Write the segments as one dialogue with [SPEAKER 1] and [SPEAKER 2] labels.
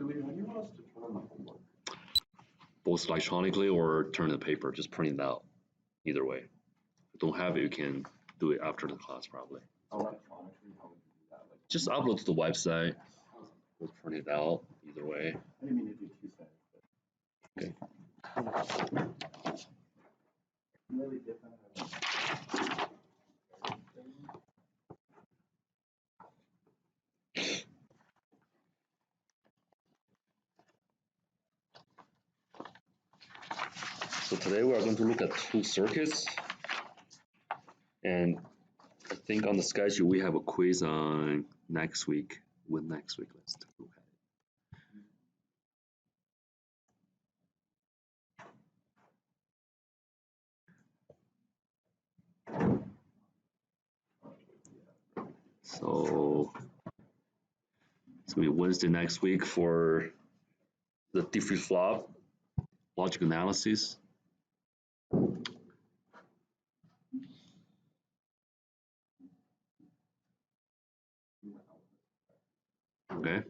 [SPEAKER 1] Billy, how do you want us to turn on the homework?
[SPEAKER 2] Both electronically or turn the paper, just print it out. Either way. If you don't have it, you can do it after the class probably.
[SPEAKER 1] Electronically, how would you do that? Like,
[SPEAKER 2] Just upload to the website. We'll print it out either way.
[SPEAKER 1] I didn't mean to do two sides.
[SPEAKER 2] Okay.
[SPEAKER 1] Really different.
[SPEAKER 2] So today we are going to look at two circuits, and I think on the schedule we have a quiz on next week. When next week, let's take a look at it. So it's gonna be Wednesday next week for the D flip-flop logic analysis. Okay.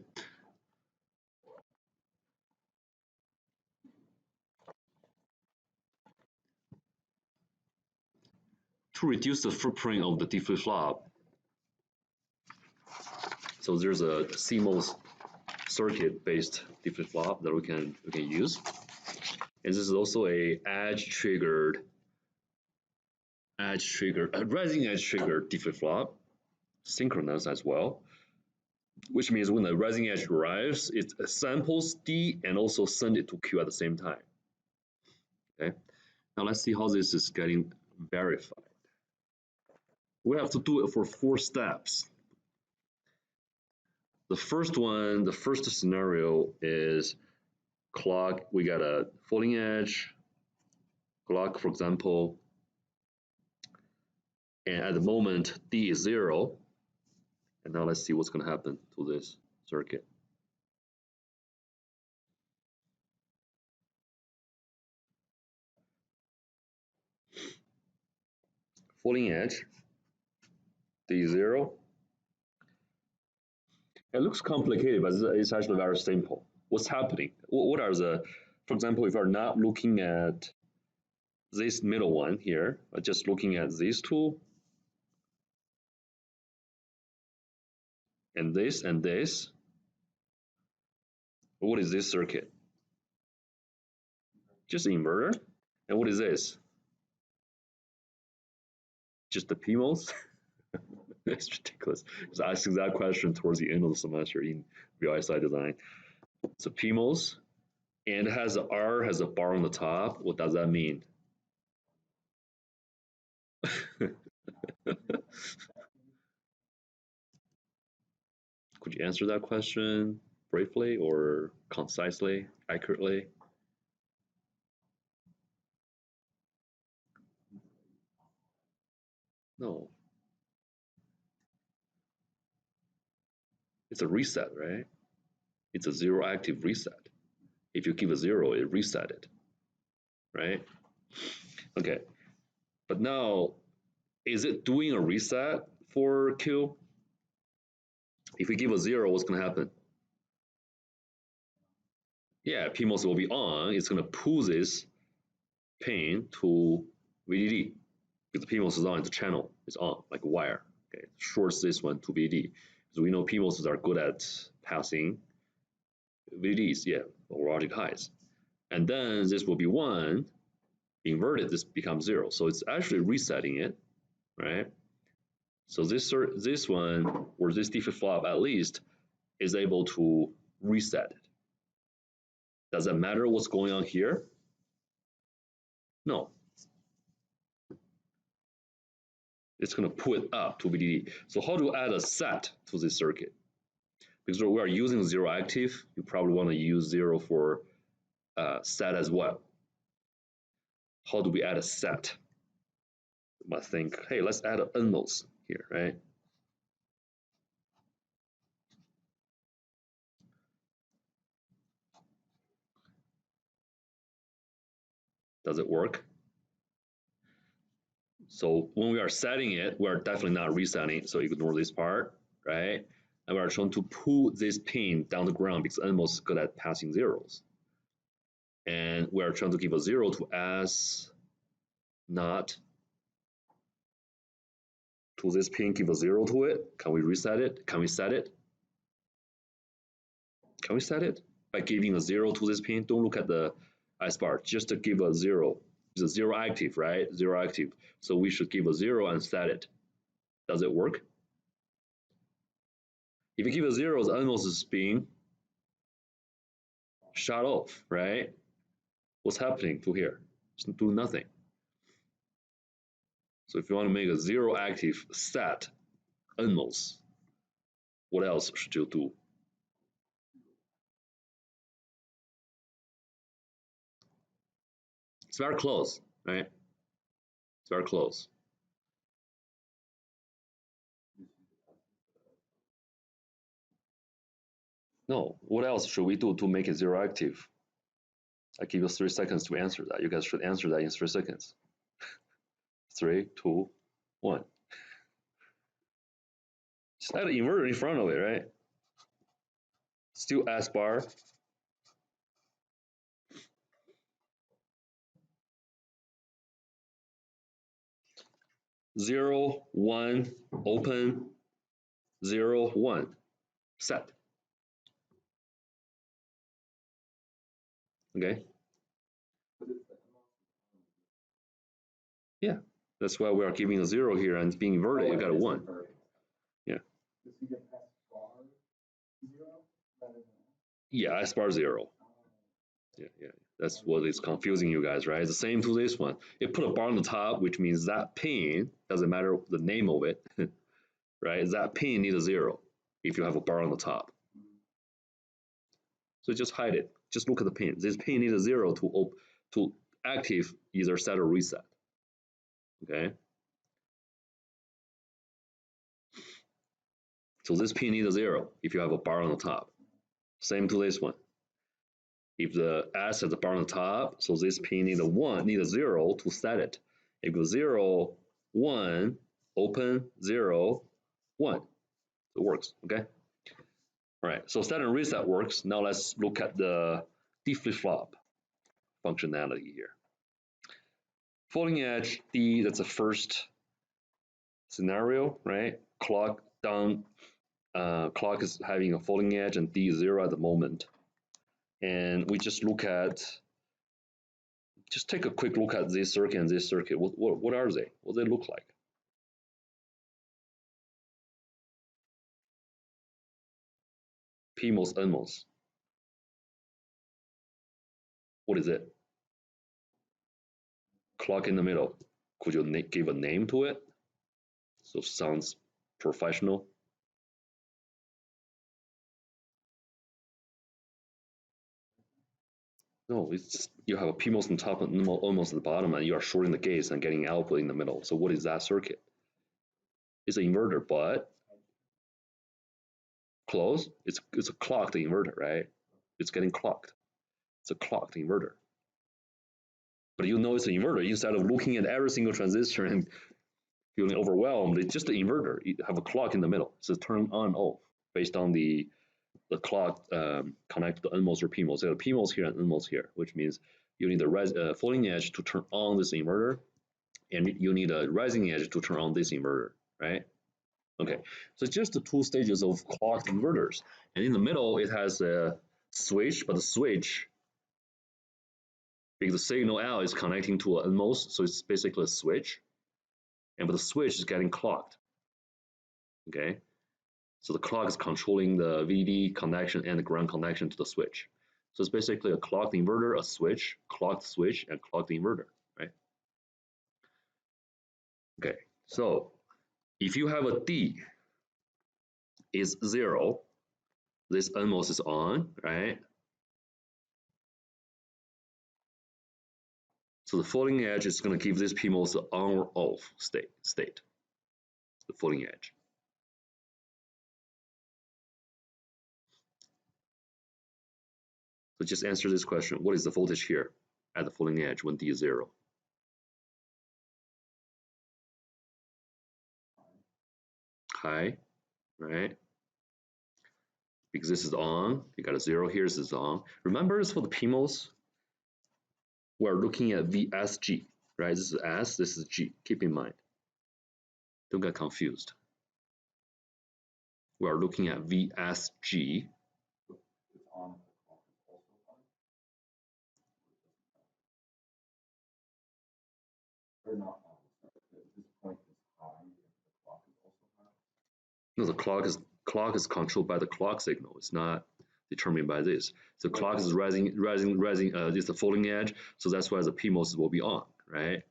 [SPEAKER 2] To reduce the footprint of the D flip-flop, so there's a CMOS circuit-based D flip-flop that we can use, and this is also a rising edge triggered D flip-flop, synchronous as well, which means when the rising edge arrives, it samples D and also send it to Q at the same time. Okay, now let's see how this is getting verified. We have to do it for 4 steps. The first one, the first scenario is clock. We got a falling edge clock, for example, and at the moment D is 0. And now let's see what's going to happen to this circuit. Falling edge, D0. It looks complicated, but it's actually very simple. What's happening? What are the, for example, if you're not looking at this middle one here, but just looking at these two, and this, what is this circuit? Just an inverter. And what is this? Just the PMOS? It's ridiculous. I was asking that question towards the end of the semester in VLSI design. So PMOS, and it has a R, has a bar on the top. What does that mean? Could you answer that question briefly or concisely, accurately? No. It's a reset, right? It's a zero active reset. If you give a 0, it reset it, right? Okay, but now, is it doing a reset for Q? If we give a 0, what's going to happen? Yeah, PMOS will be on. It's going to pull this pin to VDD because the PMOS is on. The channel is on, like a wire. Okay, shorts this one to VDD because we know PMOSs are good at passing VDDs, yeah, or logic highs. And then this will be 1. Inverted, this becomes 0. So it's actually resetting it, right? So this one, or this D flip-flop at least, is able to reset it. Does it matter what's going on here? No. It's going to pull it up to VDD. So how to add a set to this circuit? Because we are using 0 active, you probably want to use 0 for set as well. How do we add a set? You might think, hey, let's add an NMOS here, right? Does it work? So when we are setting it, we are definitely not resetting, so ignore this part, right? and we are trying to pull this pin down the ground because NMOS is good at passing zeros. And we are trying to give a 0 to S not to this pin, give a 0 to it. Can we reset it? Can we set it? Can we set it? By giving a 0 to this pin, don't look at the S bar, just to give a 0. It's a 0 active, right? 0 active. So we should give a 0 and set it. Does it work? If you give a 0, the NMOS is being shut off, right? What's happening to here? It's doing nothing. So if you want to make a 0 active set NMOS, what else should you do? It's very close, right? It's very close. No, what else should we do to make it 0 active? I give you 3 seconds to answer that. You guys should answer that in 3 seconds. 3, 2, 1. Just add an inverter in front of it, right? Still S bar. 0, 1, open, 0, 1, set. Okay? Yeah, that's why we are giving a 0 here and it's being inverted. You got a 1. Yeah. Yeah, S bar 0. Yeah. That's what is confusing you guys, right? It's the same to this one. It put a bar on the top, which means that pin, doesn't matter the name of it, right? That pin needs a 0 if you have a bar on the top. So just hide it. Just look at the pin. This pin needs a 0 to active either set or reset. Okay? So this pin needs a 0 if you have a bar on the top. Same to this one. If the S has a bar on the top, so this pin needs a 0 to set it. If you 0, 1, open, 0, 1. It works, okay? All right, so set and reset works. Now let's look at the D flip-flop functionality here. Folding edge D, that's the first scenario, right? Clock down, clock is having a folding edge and D is 0 at the moment. And we just take a quick look at this circuit and this circuit. What are they? What do they look like? PMOS, NMOS. What is it? Clock in the middle. Could you give a name to it? So it sounds professional. No, it's you have a PMOS on top and NMOS at the bottom, and you are shorting the gates and getting output in the middle. So what is that circuit? It's an inverter, but close. It's a clocked inverter, right? It's getting clocked. It's a clocked inverter. But you know it's an inverter. Instead of looking at every single transistor and feeling overwhelmed, it's just an inverter. You have a clock in the middle. It's a turn on off based on the clock connected to NMOS or PMOS. You have PMOS here and NMOS here, which means you need a floating edge to turn on this inverter, and you need a rising edge to turn on this inverter, right? Okay, so it's just the 2 stages of clocked inverters. And in the middle, it has a switch, but the switch, because the signal L is connecting to an NMOS, so it's basically a switch. But the switch is getting clocked. Okay, so the clock is controlling the VDD connection and the ground connection to the switch. So it's basically a clocked inverter, a switch, clocked switch, and clocked inverter, right? Okay, so if you have a D is 0, this NMOS is on, right? So the folding edge is going to give this PMOS the on or off state, the folding edge. So just answer this question. What is the voltage here at the folding edge when D is 0? High, right? because this is on. You got a 0 here, this is on. Remember, this for the PMOS, we're looking at VSG, right? This is S, this is G. Keep in mind. Don't get confused. We are looking at VSG.
[SPEAKER 1] It's on if the clock is also on. Or not on. This point is high if the clock is also high.
[SPEAKER 2] No, the clock is controlled by the clock signal. It's not determined by this. The clock is rising. It's the falling edge, so that's why the PMOS will be on, right?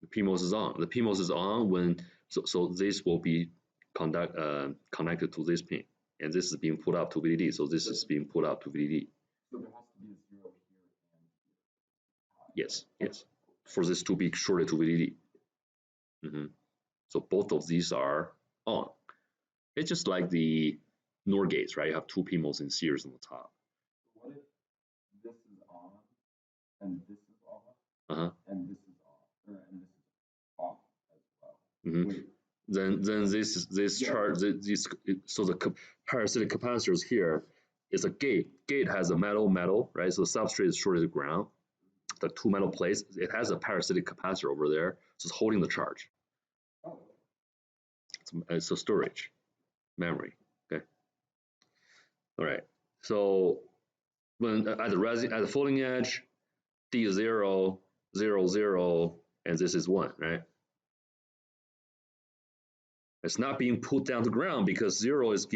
[SPEAKER 2] The PMOS is on. The PMOS is on when so this will be connected to this pin, and this is being put up to VDD. So this is being put up to VDD.
[SPEAKER 1] So there has to be a 0 here and here.
[SPEAKER 2] Yes, yes. For this to be shorted to VDD. So both of these are on. It's just like the NOR gates, right? You have two PMOS in series on the top.
[SPEAKER 1] What if this is on and this is off
[SPEAKER 2] And
[SPEAKER 1] this is on, and this is off as well?
[SPEAKER 2] Wait. Then this charge, so the parasitic capacitors here is a gate. Gate has a metal, right? So the substrate is shorted to ground. The two metal plates, it has a parasitic capacitor over there, so it's holding the charge.
[SPEAKER 1] Oh.
[SPEAKER 2] It's a storage, memory. Okay. All right. So when at the falling edge, D is 0, 0, 0, and this is 1, right? It's not being put down to ground because 0 is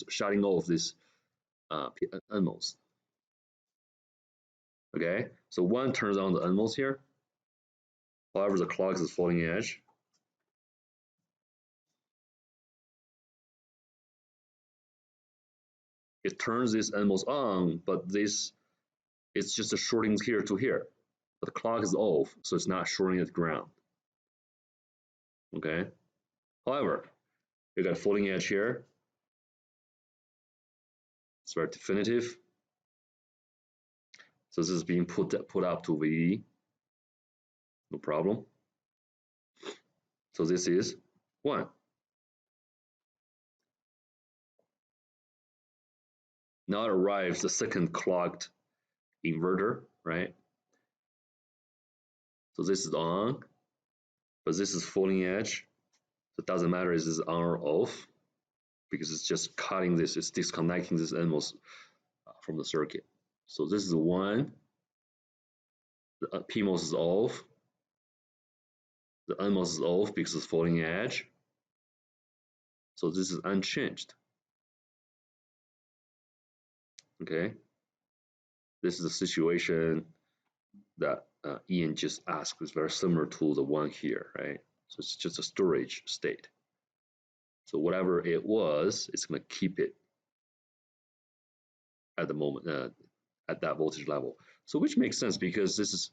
[SPEAKER 2] shutting off this NMOS. Okay, so 1 turns on the NMOS here. However, the clock is falling edge. It turns this NMOS on, but it's just a shorting here to here. But the clock is off, so it's not shorting at ground. Okay. However, you got a falling edge here. It's very definitive. So this is being put up to VDD. No problem. So this is 1. Now arrives the second clocked inverter, right? So this is on, but this is falling edge. So it doesn't matter if this is on or off because it's just cutting this, it's disconnecting this NMOS from the circuit. So this is 1. The PMOS is off. The NMOS is off because it's falling edge. So this is unchanged. Okay. This is the situation that Ian just asked. It's very similar to the one here, right? So it's just a storage state. So whatever it was, it's going to keep it at the moment, at that voltage level. So which makes sense because this is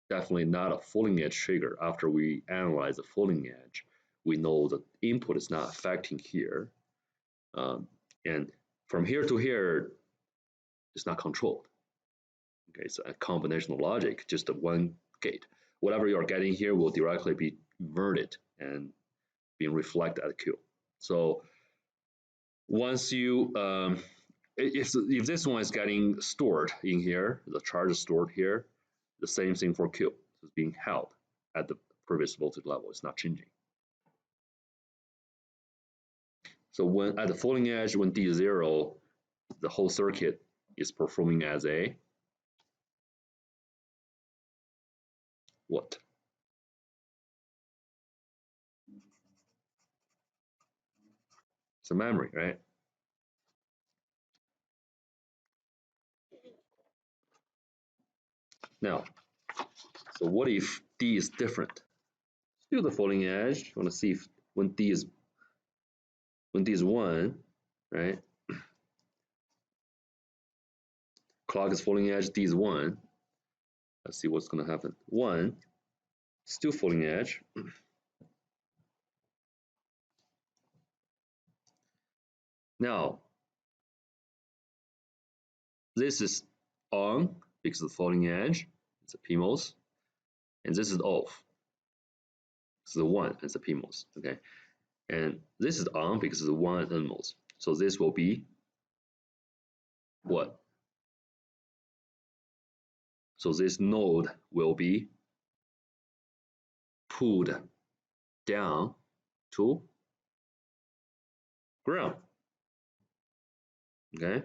[SPEAKER 2] definitely not a falling edge trigger. After we analyze the falling edge, we know that input is not affecting here. And from here to here, it's not controlled. Okay, it's a combinational logic, just a one gate. Whatever you're getting here will directly be inverted and being reflected at Q. So once you, if this one is getting stored in here, the charge is stored here, the same thing for Q. It's being held at the previous voltage level. It's not changing. So when at the falling edge, when D is 0, the whole circuit is performing as a what? It's a memory, right? Now, so what if D is different? Still the falling edge. You want to see if when D is 1, right? Clock is falling edge, D is 1. Let's see what's going to happen. 1, still falling edge. Now, this is on because of the falling edge. It's a PMOS. And this is off. It's the 1, it's a PMOS. Okay. And this is on because it's 1 nMOS. So this will be what? So this node will be pulled down to ground. Okay,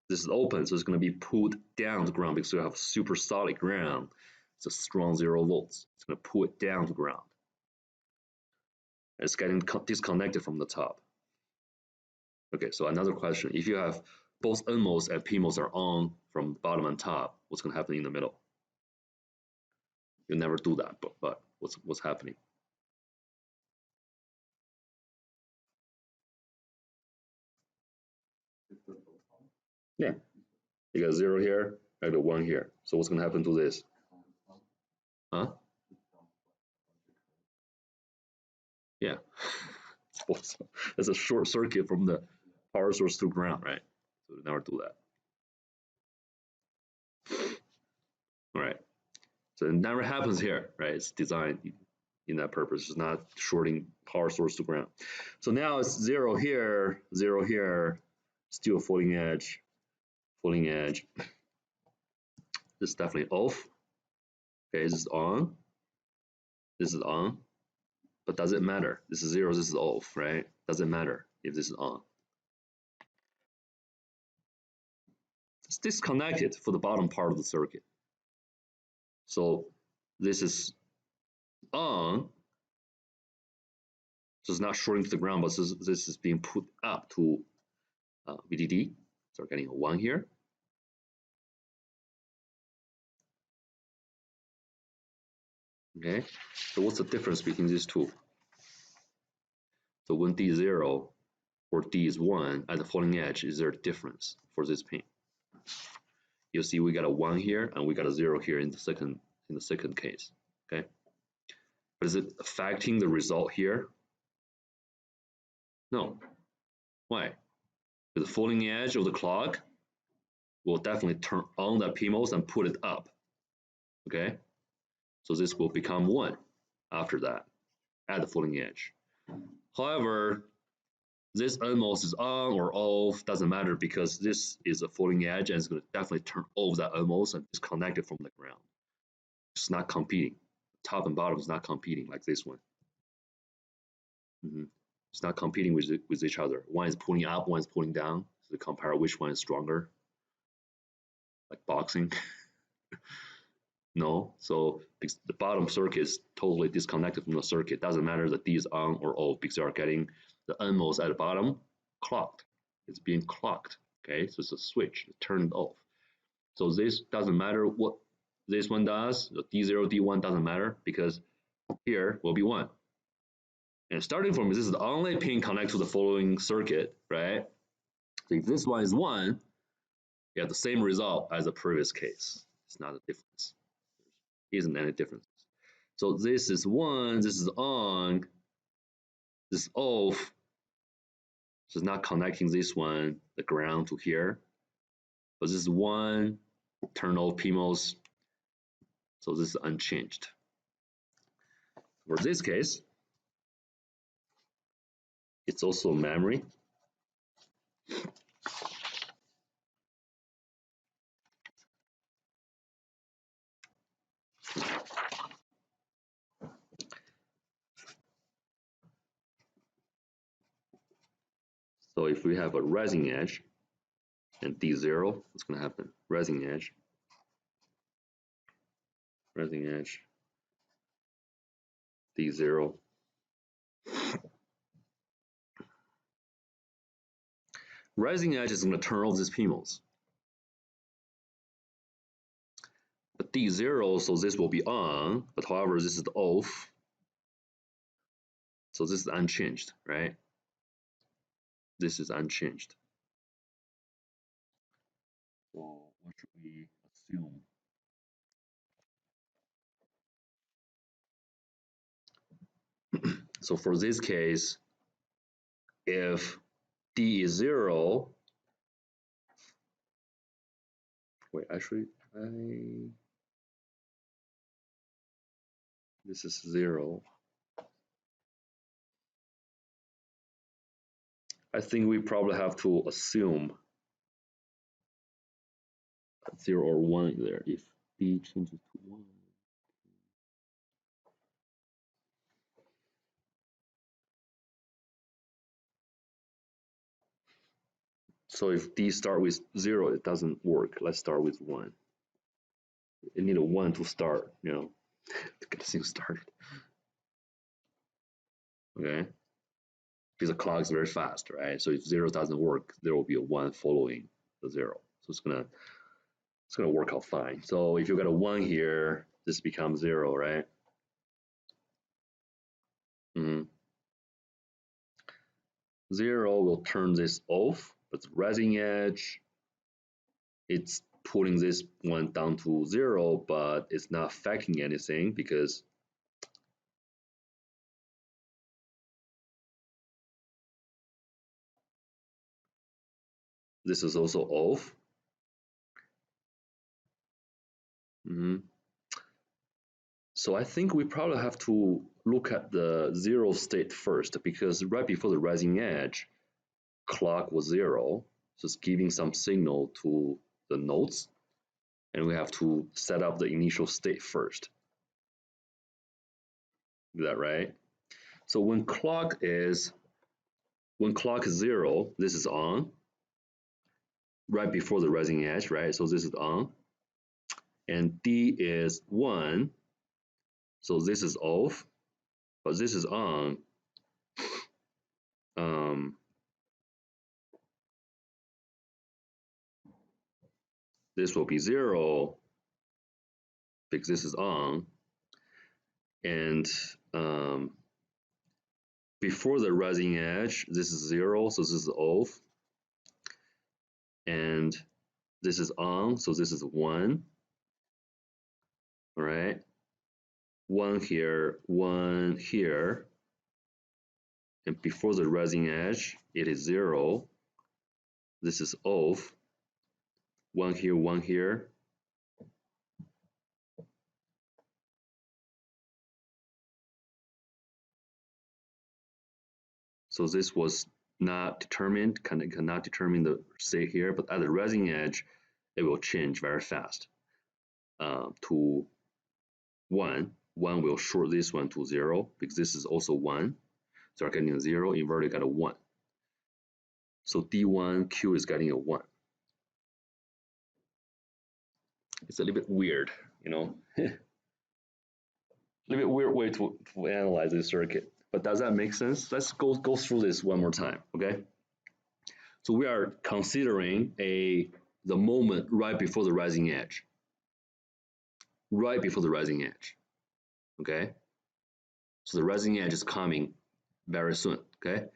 [SPEAKER 2] this is open, so it's going to be pulled down to ground because we have super solid ground. It's a strong 0 volts. It's going to pull it down to ground. It's getting disconnected from the top. Okay, so another question: if you have both NMOS and PMOS are on from bottom and top, what's going to happen in the middle? You never do that, but what's happening? Yeah, you got 0 here, I got 1 here. So what's going to happen to this? Huh? Yeah. It's a short circuit from the power source to ground, right? So we never do that. All right. So it never happens here, right? It's designed in that purpose. It's not shorting power source to ground. So now it's 0 here, 0 here, still falling edge, falling edge. This is definitely off. Okay, this is on. This is on. But does it matter? This is 0, this is off, right? Doesn't matter if this is on. It's disconnected for the bottom part of the circuit. So this is on. So it's not shorting to the ground, but this is being put up to VDD. So we're getting a 1 here. Okay, so what's the difference between these two? So when D is 0 or D is 1 at the falling edge, is there a difference for this pin? You'll see we got a 1 here and we got a 0 here in the second case. Okay, but is it affecting the result here? No. Why? The falling edge of the clock will definitely turn on that PMOS and put it up. Okay, so this will become 1 after that at the falling edge. However, this NMOS is on or off, doesn't matter because this is a falling edge and it's going to definitely turn off that NMOS and disconnect it from the ground. It's not competing. Top and bottom is not competing like this one. It's not competing with each other. One is pulling up, one is pulling down. So compare which one is stronger. Like boxing. No, so the bottom circuit is totally disconnected from the circuit. Doesn't matter that D is on or off because you are getting the NMOS at the bottom clocked. It's being clocked. Okay, so it's a switch, turn it off. So this doesn't matter what this one does. The D0, D1 doesn't matter because here will be 1. And starting from this is the only pin connected to the following circuit, right? So if this one is 1, you have the same result as the previous case. It's not a difference. There isn't any difference. So this is 1, this is on, this is off. So it's not connecting this one, the ground to here. But this is 1, turn off PMOS. So this is unchanged. For this case, it's also memory. So if we have a rising edge and D0, what's going to happen? Rising edge, D0. Rising edge is going to turn off this PMOS. But D0, so this will be on, but however, this is off. So this is unchanged, right? This is unchanged. So what should we assume? So for this case, if D is 0, wait, actually, this is 0. I think we probably have to assume 0 or 1 there if B changes to 1. So if D start with 0, it doesn't work. Let's start with 1. You need a 1 to start, to get things started. Okay? Because the clock is very fast, right? So if 0 doesn't work, there will be a 1 following the 0. So it's gonna work out fine. So if you got a 1 here, this becomes 0, right? Mm-hmm. 0 will turn this off, but the rising edge, it's pulling this one down to 0, but it's not affecting anything because this is also off. Mm-hmm. So I think we probably have to look at the 0 state first, because right before the rising edge, clock was 0, so it's giving some signal to the nodes, and we have to set up the initial state first. Is that right? So when clock is 0, this is on, right before the rising edge, right? So this is on, and D is 1, so this is off, but this is on. This will be 0 because this is on, and before the rising edge, this is 0, so this is off, and this is on, so this is 1. All right, 1 here, 1 here, and before the rising edge, it is 0. This is off. 1 here, 1 here. So this was not determined, cannot determine the state here, but at the rising edge, it will change very fast to 1. 1 will short this one to 0 because this is also 1. So we're getting a 0, inverted got a 1. So D1, Q is getting a 1. It's a little bit weird, a little bit weird way to analyze this circuit. But does that make sense? Let's go through this one more time, okay? So we are considering the moment right before the rising edge. Right before the rising edge, okay? So the rising edge is coming very soon, okay?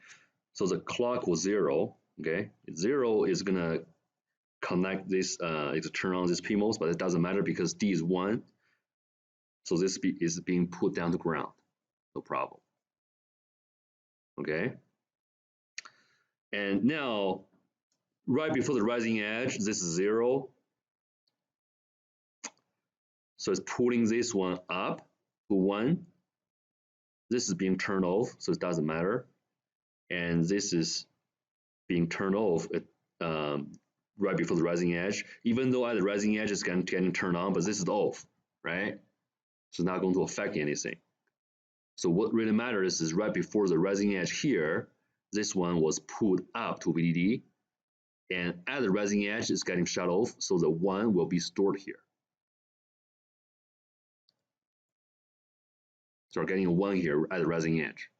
[SPEAKER 2] So the clock was 0, okay? 0 is gonna connect this, to turn on this PMOS, but it doesn't matter because D is 1. So this is being put down to ground, no problem, okay? And now, right before the rising edge, this is 0. So it's pulling this one up to 1. This is being turned off, so it doesn't matter. And this is being turned off right before the rising edge, even though at the rising edge it's getting turned on, but this is off, right? So it's not going to affect anything. So what really matters is right before the rising edge here, this one was pulled up to VDD, and at the rising edge it's getting shut off, so the 1 will be stored here. So we're getting a 1 here at the rising edge.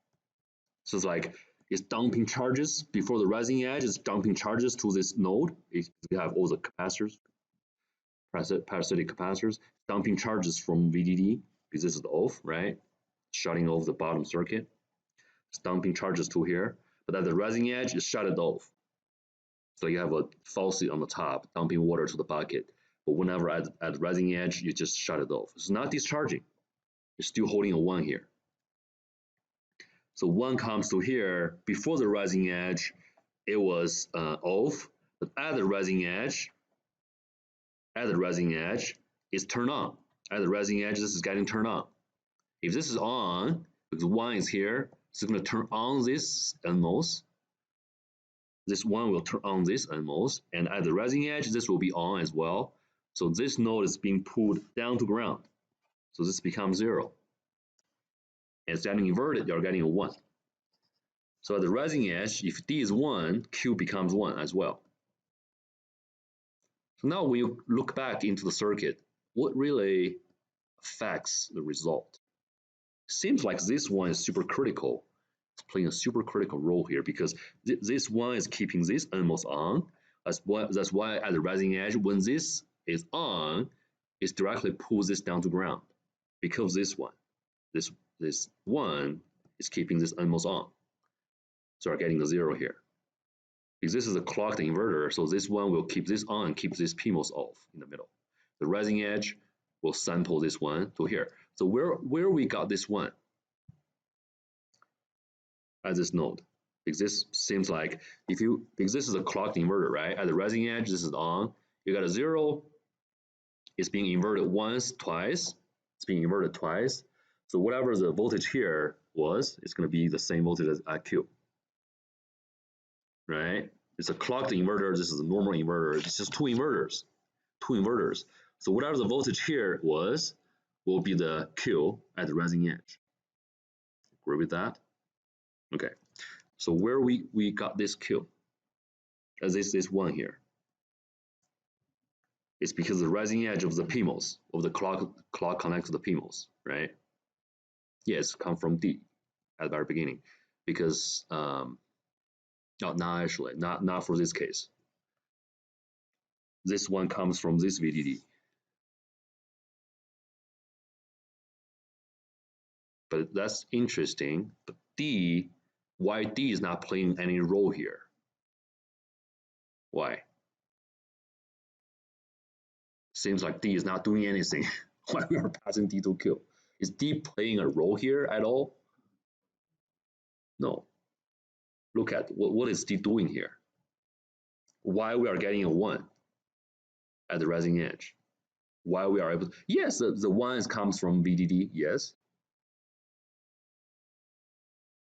[SPEAKER 2] So it's like it's dumping charges before the rising edge, it's dumping charges to this node. We have all the capacitors, parasitic capacitors, dumping charges from VDD because this is off, right? Shutting off the bottom circuit. It's dumping charges to here, but at the rising edge, it's shut it off. So you have a faucet on the top, dumping water to the bucket. But whenever at the rising edge, you just shut it off. It's not discharging. It's still holding a 1 here. So 1 comes to here. Before the rising edge, it was off. But at the rising edge, it's turned on. At the rising edge, this is getting turned on. If this is on, because 1 is here, it's going to turn on this NMOS. this one will turn on this NMOS, and at the rising edge, this will be on as well. So this node is being pulled down to ground. So this becomes 0. And it's getting inverted, you're getting a 1. So at the rising edge, if D is 1, Q becomes 1 as well. So now when you look back into the circuit, what really affects the result? Seems like this one is super critical. It's playing a super critical role here because this one is keeping this NMOS on. That's why at the rising edge, when this is on, it directly pulls this down to ground because this one is keeping this NMOS on. So we're getting a 0 here. Because this is a clocked inverter, so this one will keep this on, keep this PMOS off in the middle. The rising edge will sample this one to here. So where we got this one? At this node. Because this seems like because this is a clocked inverter, right? At the rising edge, this is on. You got a 0. It's being inverted once, twice. It's being inverted twice. So whatever the voltage here was, it's going to be the same voltage as at Q. Right? It's a clocked inverter. This is a normal inverter. It's just two inverters. So whatever the voltage here was, will be the Q at the rising edge. Agree with that? Okay. So where we got this Q, as this one here, it's because the rising edge of the PMOS, of the clock connects to the PMOS, right? Yes, come from D at the very beginning, because not actually, not for this case. This one comes from this VDD. But that's interesting. But why D is not playing any role here? Why? Seems like D is not doing anything. Why we are passing D to Q? Is D playing a role here at all? No. Look at what is D doing here? Why we are getting a 1 at the rising edge? Why we are able to, yes, the 1 comes from VDD, yes.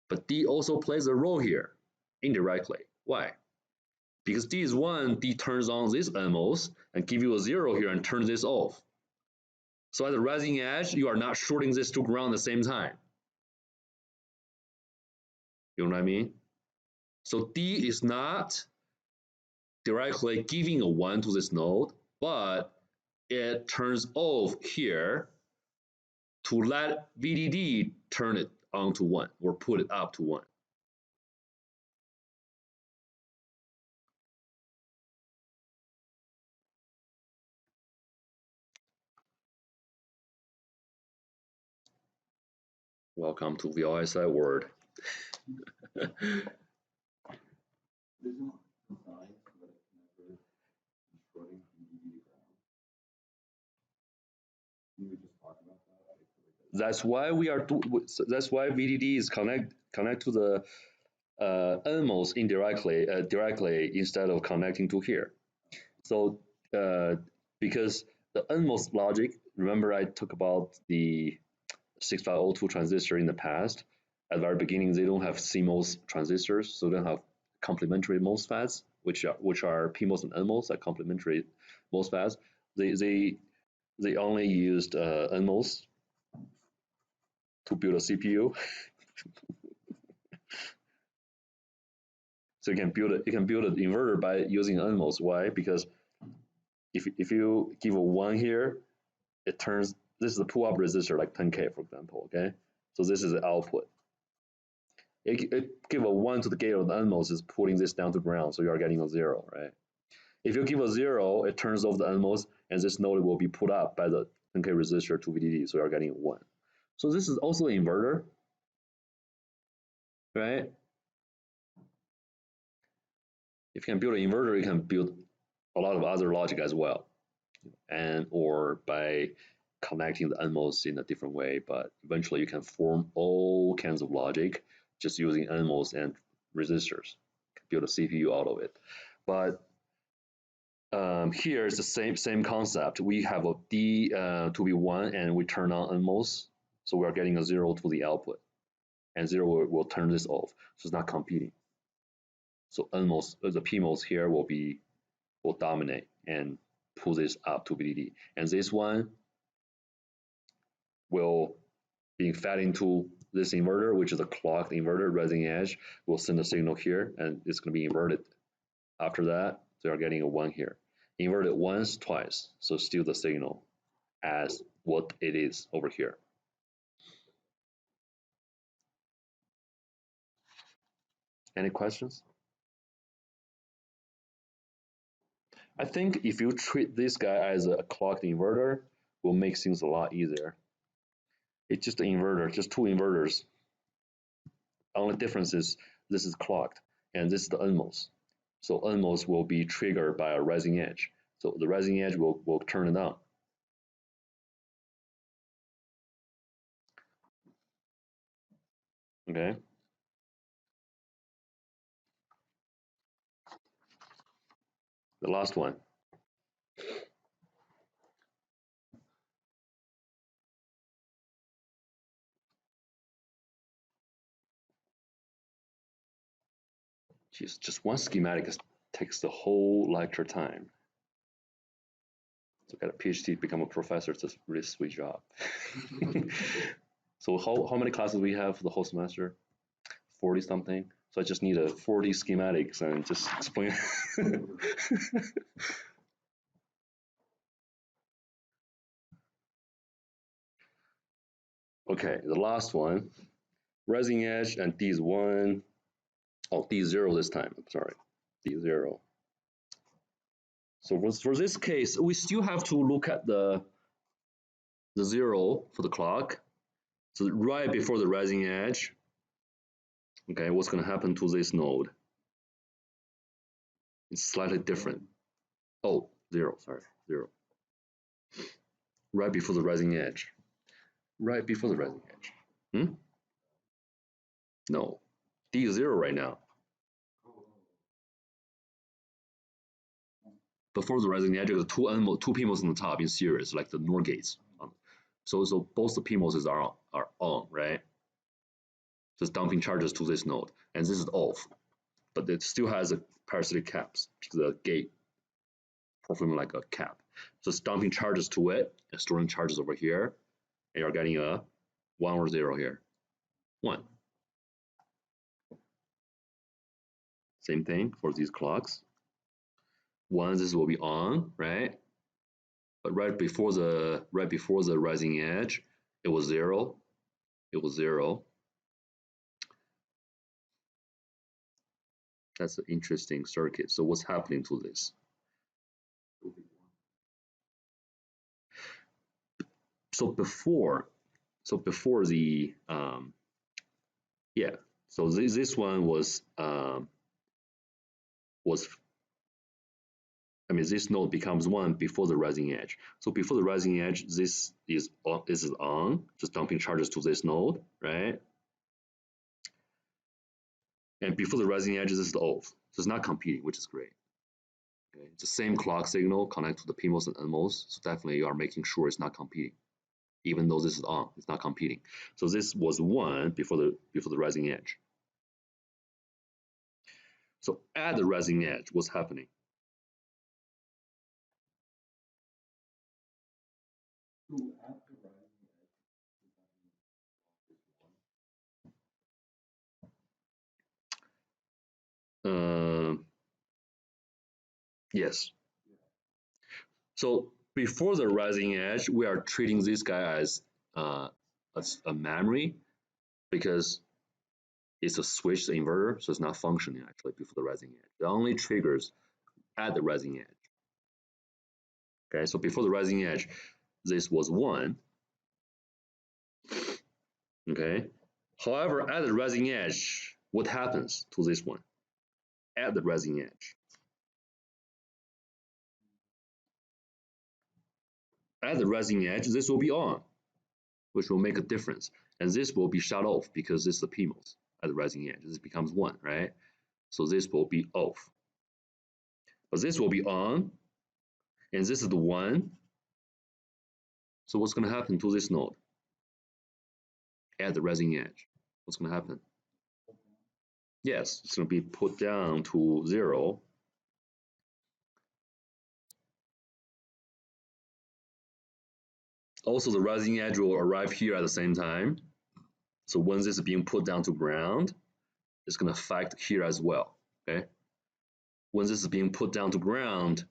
[SPEAKER 2] But D also plays a role here, indirectly. Why? Because D is 1, D turns on this NMOS and give you a 0 here and turn this off. So at the rising edge, you are not shorting this to ground at the same time. You know what I mean? So D is not directly giving a 1 to this node, but it turns off here to let VDD turn it on to 1 or put it up to 1. Welcome to the VLSI world.
[SPEAKER 1] Isn't designed so that it can never be shorting from VDD to ground? Can we just talk about that?
[SPEAKER 2] That's why that's why VDD is connect to the NMOS indirectly, directly instead of connecting to here. So because the NMOS logic, remember I talked about the 6502 transistor in the past. At the very beginning, they don't have CMOS transistors, so they don't have complementary MOSFETs, which are PMOS and NMOS, are complementary MOSFETs. They only used NMOS to build a CPU. So you can build an inverter by using NMOS. Why? Because if you give a 1 here, it turns, this is a pull-up resistor like 10K, for example, okay? So this is the output. It give a 1 to the gate of the NMOS is pulling this down to ground, so you are getting a 0, right? If you give a 0, it turns off the NMOS, and this node will be put up by the 10K resistor to VDD, so you are getting a 1. So this is also an inverter, right? If you can build an inverter, you can build a lot of other logic as well, and or by connecting the NMOS in a different way, but eventually you can form all kinds of logic just using NMOS and resistors, build a CPU out of it. But here is the same concept. We have a D to be 1 and we turn on NMOS, so we are getting a 0 to the output, and 0 will turn this off, so it's not competing. So NMOS, the PMOS here will dominate and pull this up to VDD. And this one will be fed into this inverter, which is a clocked inverter, rising edge, will send a signal here, and it's going to be inverted. After that, they are getting a 1 here. Inverted once, twice, so still the signal as what it is over here. Any questions? I think if you treat this guy as a clocked inverter, will make things a lot easier. It's just an inverter, just two inverters. Only difference is this is clocked and this is the NMOS. So NMOS will be triggered by a rising edge. So the rising edge will turn it on. Okay. The last one. Jeez, just one schematic takes the whole lecture time. So get a PhD, become a professor, it's a really sweet job. So how many classes we have for the whole semester? 40 something. So I just need a 40 schematics and just explain. Okay, the last one, rising edge and D is 1. Oh, D0 this time, I'm sorry, D0. So for this case, we still have to look at the 0 for the clock. So right before the rising edge, okay, what's going to happen to this node? It's slightly different. Oh, 0, sorry, 0. Right before the rising edge. Right before the rising edge. No, D is 0 right now. Before the rising edge, there's two PMOS on the top in series, like the NOR gates. So both the PMOSes are on, right? Just dumping charges to this node, and this is off, but it still has a parasitic caps, the gate performing like a cap. Just dumping charges to it and storing charges over here, and you're getting a 1 or 0 here. 1. Same thing for these clocks. 1, this will be on, right? But right before the rising edge, it was 0. It was 0. That's an interesting circuit. So what's happening to this? So before the yeah, so this one was I mean, this node becomes 1 before the rising edge. So before the rising edge, this is on, just dumping charges to this node, right? And before the rising edge, this is off. So it's not competing, which is great. Okay, it's the same clock signal connect to the PMOS and NMOS. So definitely you are making sure it's not competing. Even though this is on, it's not competing. So this was 1 before the rising edge. So at the rising edge, what's happening? Yes. So before the rising edge, we are treating this guy as a memory because it's a switched inverter, so it's not functioning actually before the rising edge. It only triggers at the rising edge. Okay, so before the rising edge, this was 1. Okay. However, at the rising edge, what happens to this one? At the rising edge. At the rising edge, this will be on, which will make a difference. And this will be shut off because this is the PMOS at the rising edge. This becomes 1, right? So this will be off. But this will be on, and this is the 1. So what's going to happen to this node? At the rising edge, what's going to happen? Yes, it's going to be put down to 0. Also, the rising edge will arrive here at the same time. So once this is being put down to ground, it's going to affect here as well. Okay. Once this is being put down to ground,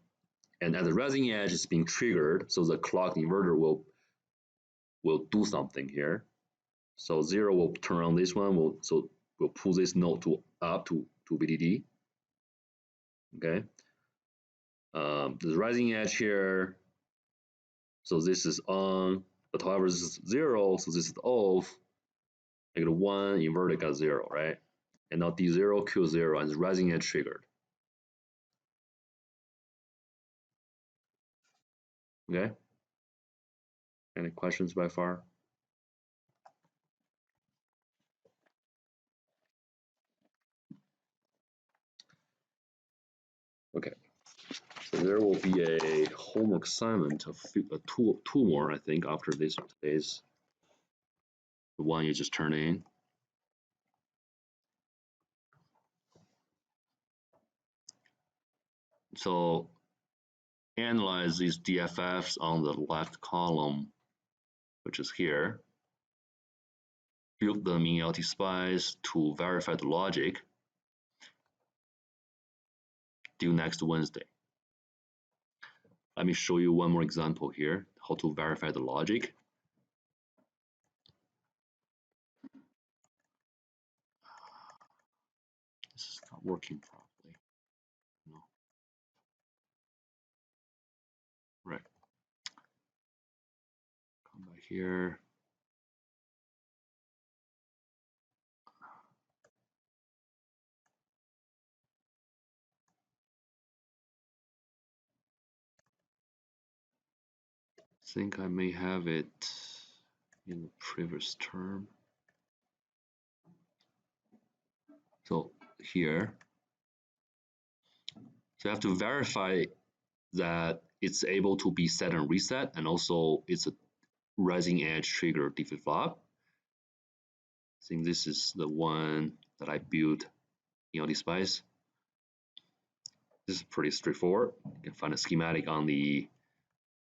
[SPEAKER 2] and at the rising edge is being triggered, so the clock inverter will do something here. So 0 will turn on this one. We'll pull this node to up to VDD. Okay. The rising edge here. So this is on, but however this is 0, so this is off. I got 1, inverted got 0, right? And now D0, Q0, and the rising edge triggered. Okay. Any questions by far? Okay. So there will be a homework assignment of two more, I think, after this today's the one you just turned in. So analyze these DFFs on the left column, which is here. Build them in LT-SPICE to verify the logic due next Wednesday. Let me show you one more example here, how to verify the logic. This is not working properly. No. Right. Come back here. I think I may have it in the previous term. So here, so you have to verify that it's able to be set and reset, and also it's a rising edge trigger flip-flop. I think this is the one that I built in LT-SPICE. This is pretty straightforward. You can find a schematic on the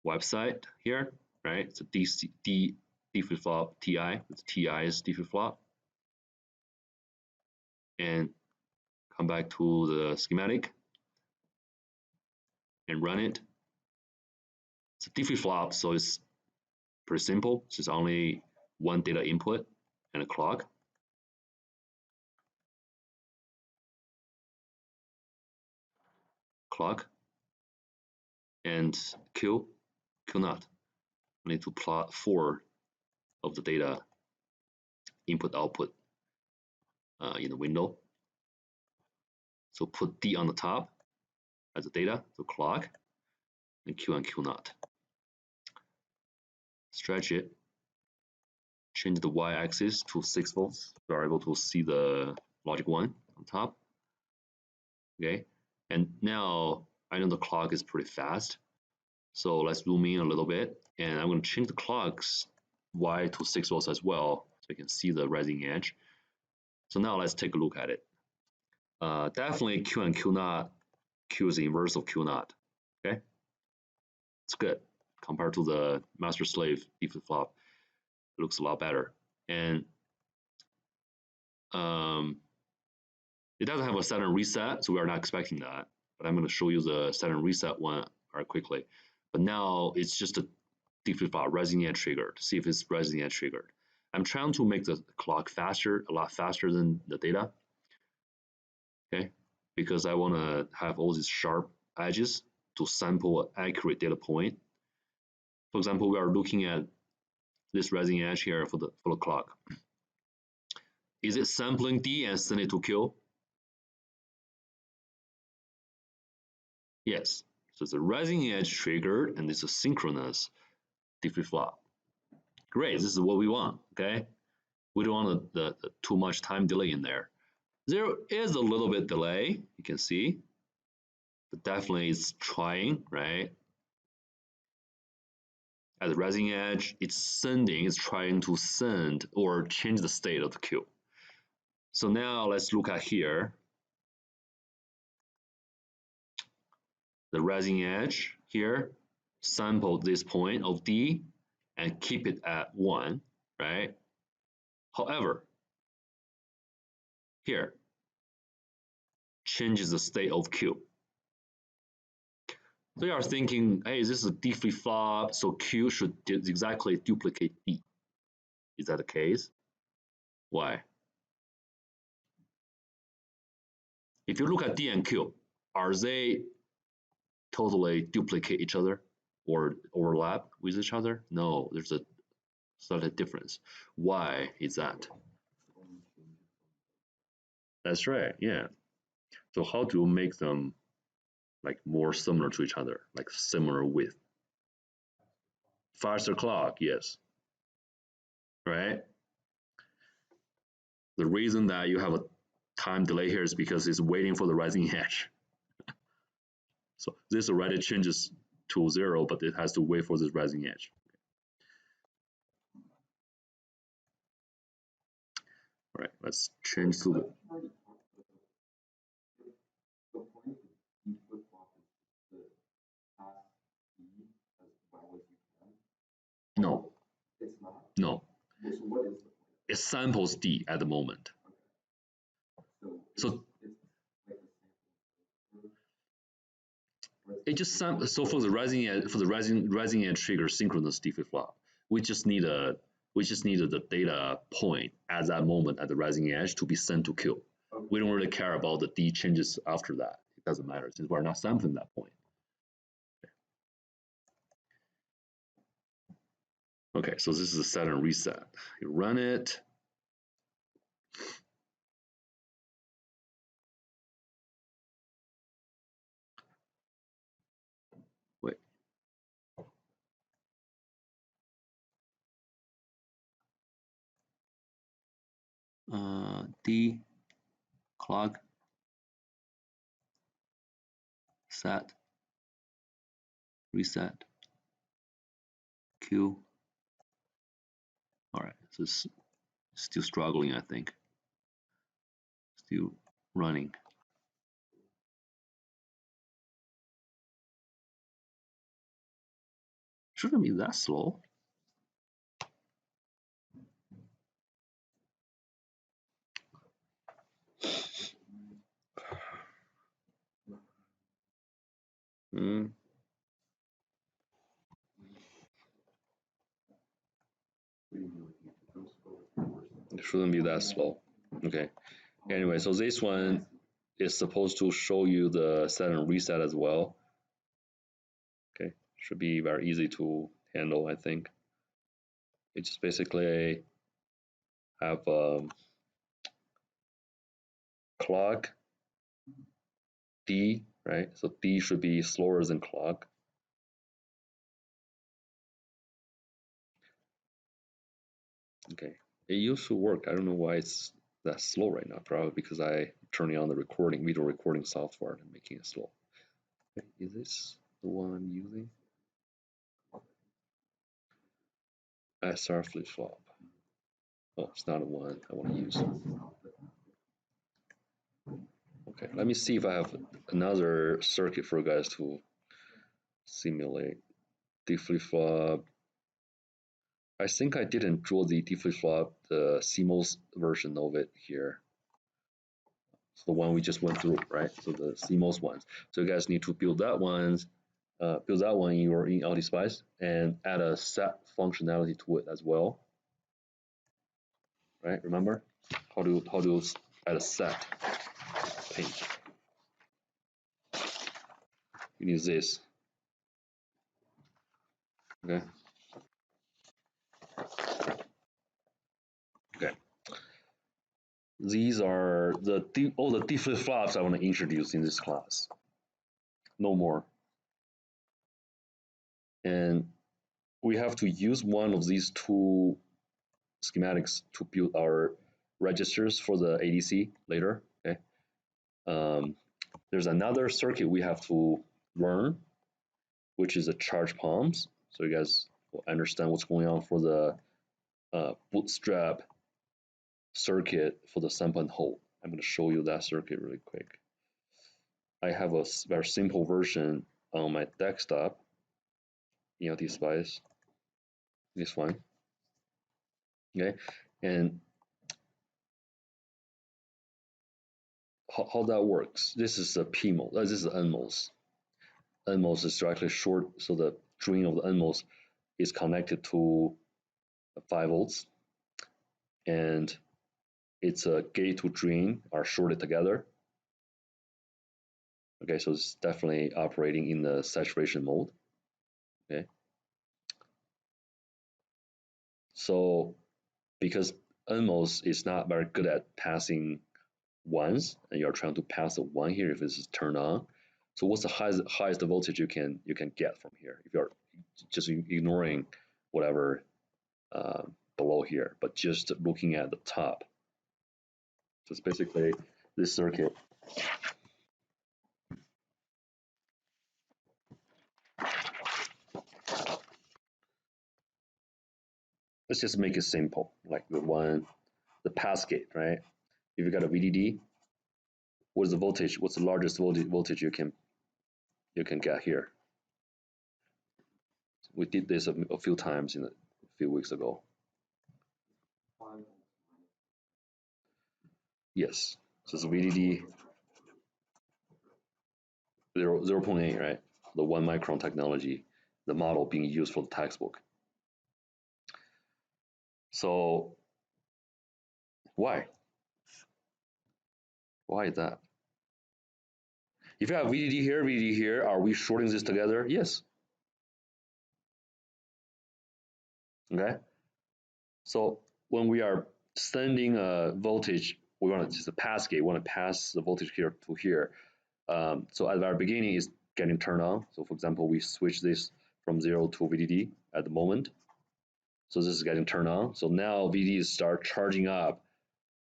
[SPEAKER 2] website here, right? It's a D flip-flop TI. It's TI is D flip-flop. And come back to the schematic and run it. It's a D flip-flop, so it's pretty simple. It's just only one data input and a clock. Clock and Q naught. I need to plot 4 of the data input output in the window. So put D on the top as the data, the clock, and Q naught. Stretch it, change the y-axis to 6 volts. We are able to see the logic 1 on top. Okay, and now I know the clock is pretty fast. So let's zoom in a little bit, and I'm going to change the clock's y to 6 volts as well, so you can see the rising edge. So now let's take a look at it. Definitely Q and Q naught. Q is the inverse of Q naught. Okay, it's good compared to the master slave D flip flop. It looks a lot better, and it doesn't have a set and reset, so we are not expecting that. But I'm going to show you the set and reset one very quickly. But now it's just a D flip flop rising edge triggered. See if it's rising edge triggered. I'm trying to make the clock faster, a lot faster than the data. Okay, because I want to have all these sharp edges to sample an accurate data point. For example, we are looking at this rising edge here for the clock. Is it sampling D and send it to Q? Yes. So it's a rising edge triggered, and it's a synchronous D flip flop. Great, this is what we want. Okay, we don't want the too much time delay in there. There is a little bit delay, you can see, but definitely it's trying, right? At the rising edge, it's trying to send or change the state of the Q. So now let's look at here. The rising edge here, sample this point of D and keep it at 1, right? However, here, changes the state of Q. So you are thinking, hey, this is a D flip-flop, so Q should exactly duplicate D. Is that the case? Why? If you look at D and Q, are they totally duplicate each other or overlap with each other? No, there's a slight difference. Why is that? That's right, yeah. So how do you make them like more similar to each other, like similar width? Faster clock, yes. Right? The reason that you have a time delay here is because it's waiting for the rising edge. So this already changes to 0, but it has to wait for this rising edge. All right, let's change to the. No.
[SPEAKER 1] It's not?
[SPEAKER 2] No.
[SPEAKER 1] So what is the point?
[SPEAKER 2] It samples D at the moment.
[SPEAKER 1] Okay.
[SPEAKER 2] So
[SPEAKER 1] like
[SPEAKER 2] it just so for the rising edge trigger synchronous D flip flop, we just needed the data point at that moment at the rising edge to be sent to Q.
[SPEAKER 1] Okay.
[SPEAKER 2] We don't really care about the D changes after that. It doesn't matter since we're not sampling that point. Okay, so this is a set and reset. You run it. Wait. D clock set reset Q. All right, so it's still struggling, I think. Still running. Shouldn't be that slow. It shouldn't be that slow. Okay. Anyway, so this one is supposed to show you the set and reset as well. Okay, should be very easy to handle, I think. It just basically have clock D, right? So D should be slower than clock. Okay, it used to work. I don't know why it's that slow right now. Probably because I turning on the video recording software and making it slow. Okay, is this the one I'm using? SR flip flop. Oh, it's not the one I want to use. Okay, let me see if I have another circuit for you guys to simulate. D flip flop. I think I didn't draw the D flip flop, the CMOS version of it here. So the one we just went through, right? So the CMOS ones. So you guys need to build that one in your AutoSpice and add a set functionality to it as well. Right? Remember how to add a set page. You need this. Okay. Okay. These are all the D flip flops I want to introduce in this class. No more. And we have to use one of these two schematics to build our registers for the ADC later. Okay. There's another circuit we have to learn, which is the charge pumps. So you guys will understand what's going on for the bootstrap circuit for the sample and hold. I'm going to show you that circuit really quick. I have a very simple version on my desktop, ELT Spice, this one. Okay, and how that works. This is a PMOS, this is NMOS. NMOS is directly short, so the drain of the NMOS is connected to 5 volts, and its a gate to drain are shorted together. Okay, so it's definitely operating in the saturation mode. Okay, so because NMOS is not very good at passing ones, and you're trying to pass a 1 here if this is turned on. So what's the highest voltage you can get from here if you're just ignoring whatever below here, but just looking at the top. So it's basically this circuit. Let's just make it simple, like the pass gate, right? If you got a VDD, what is the voltage? What's the largest voltage you can get here? We did this a few times a few weeks ago. Yes, so it's VDD 0.8, right? The 1 micron technology, the model being used for the textbook. So why? Why is that? If you have VDD here, are we shorting this together? Yes. Okay. So when we are sending a voltage, we want to just a pass gate. We want to pass the voltage here to here. So at the very beginning, it's getting turned on. So for example, we switch this from 0 to VDD at the moment. So this is getting turned on. So now VDD start charging up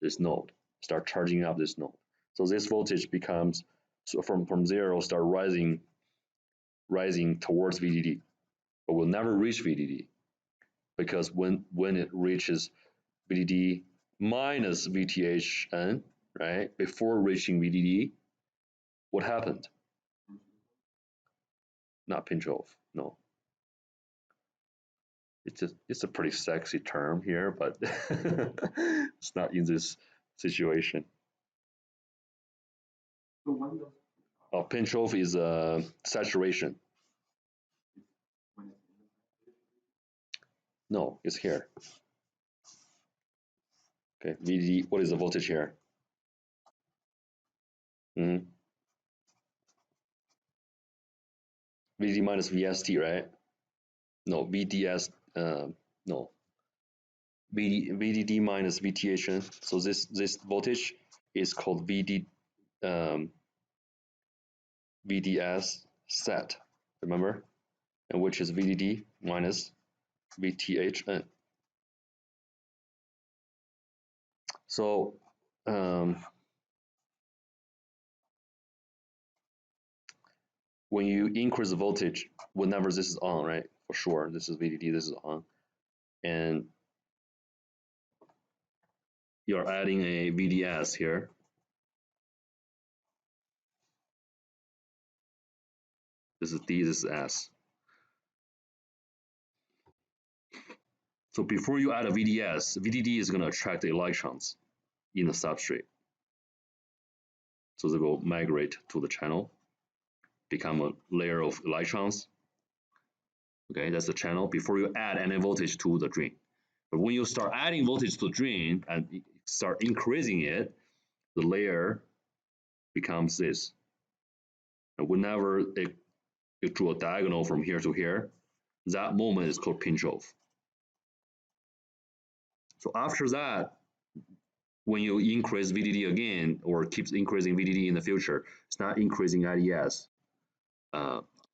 [SPEAKER 2] this node. Start charging up this node. So this voltage becomes, so from 0 start rising towards VDD, but will never reach VDD, because when it reaches VDD minus VTHN, right, before reaching VDD, what happened? Not pinch off, no. It's a pretty sexy term here, but it's not in this situation. Pinch off is saturation. No, it's here. Okay, VDD, what is the voltage here? VDD minus VST, right? No, VDS, no. VDD minus VTHN. So this voltage is called VDS set, remember? And which is VDD minus VTHN. So when you increase the voltage, whenever this is on, right? For sure, this is VDD, this is on. And you're adding a VDS here. This is D, this is S. So before you add a VDS, VDD is going to attract the electrons in the substrate. So they will migrate to the channel, become a layer of electrons. Okay, that's the channel before you add any voltage to the drain. But when you start adding voltage to the drain and start increasing it, the layer becomes this. And whenever you draw a diagonal from here to here, that moment is called pinch off. So after that, when you increase VDD again, or keeps increasing VDD in the future, it's not increasing IDS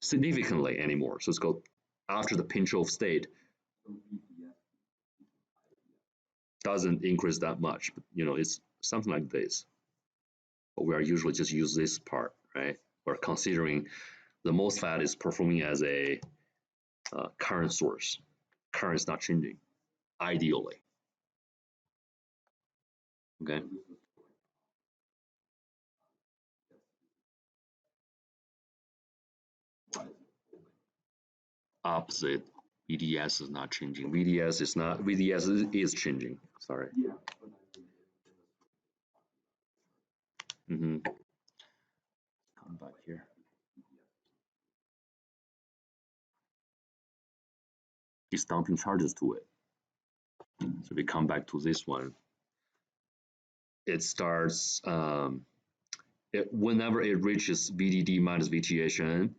[SPEAKER 2] significantly anymore. So it's called after the pinch off state. Doesn't increase that much, but it's something like this. But we are usually just use this part, right? We're considering the MOSFET is performing as a current source. Current is not changing, ideally. Okay. Opposite. VDS is not changing. VDS is not. VDS is changing. Sorry.
[SPEAKER 1] Yeah.
[SPEAKER 2] Mm-hmm. Come back here. It's dumping charges to it. So we come back to this one. It starts whenever it reaches VDD minus VTHN,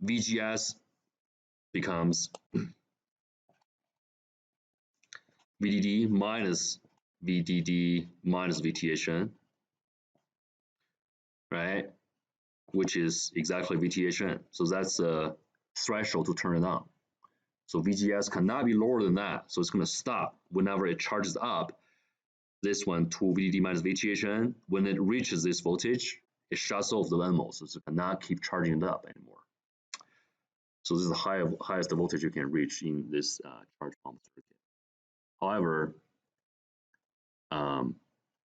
[SPEAKER 2] VGS becomes VDD minus VTHN, right? Which is exactly VTHN. So that's a threshold to turn it on. So VGS cannot be lower than that. So it's going to stop whenever it charges up this one to VDD minus VTHN. When it reaches this voltage, it shuts off the NMOS. So it cannot keep charging it up anymore. So this is the highest voltage you can reach in this charge pump circuit. However,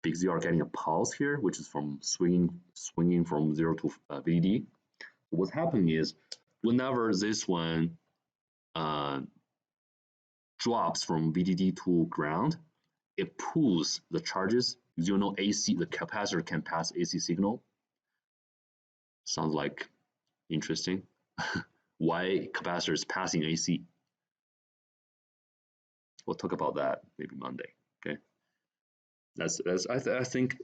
[SPEAKER 2] because you are getting a pulse here, which is from swinging from 0 to VDD, what's happening is whenever this one drops from VDD to ground, it pulls the charges. You know, AC, the capacitor can pass AC signal. Sounds like interesting. Why capacitor is passing AC? We'll talk about that maybe Monday. Okay. I think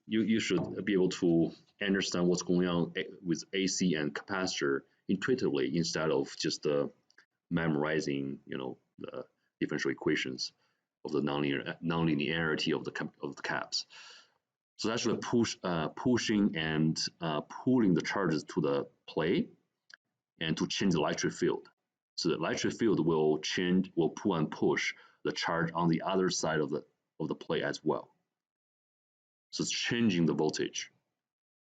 [SPEAKER 2] you should be able to understand what's going on with AC and capacitor intuitively instead of just memorizing, the differential equations of the nonlinearity of the caps. So that's actually pushing and pulling the charges to the plate and to change the electric field. So the electric field will pull and push the charge on the other side of the plate as well. So it's changing the voltage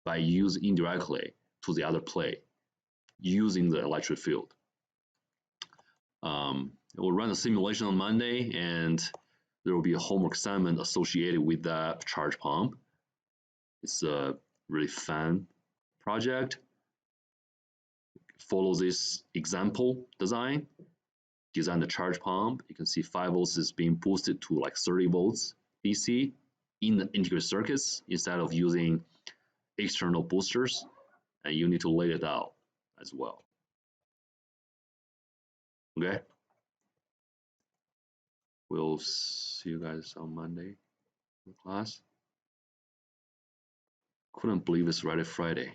[SPEAKER 2] by using indirectly to the other plate using the electric field. We'll run a simulation on Monday, and there will be a homework assignment associated with that charge pump. It's a really fun project. Follow this example design the charge pump. You can see 5 volts is being boosted to like 30 volts DC in the integrated circuits instead of using external boosters, and you need to lay it out as well. Okay. We'll see you guys on Monday in class. Couldn't believe it's already Friday.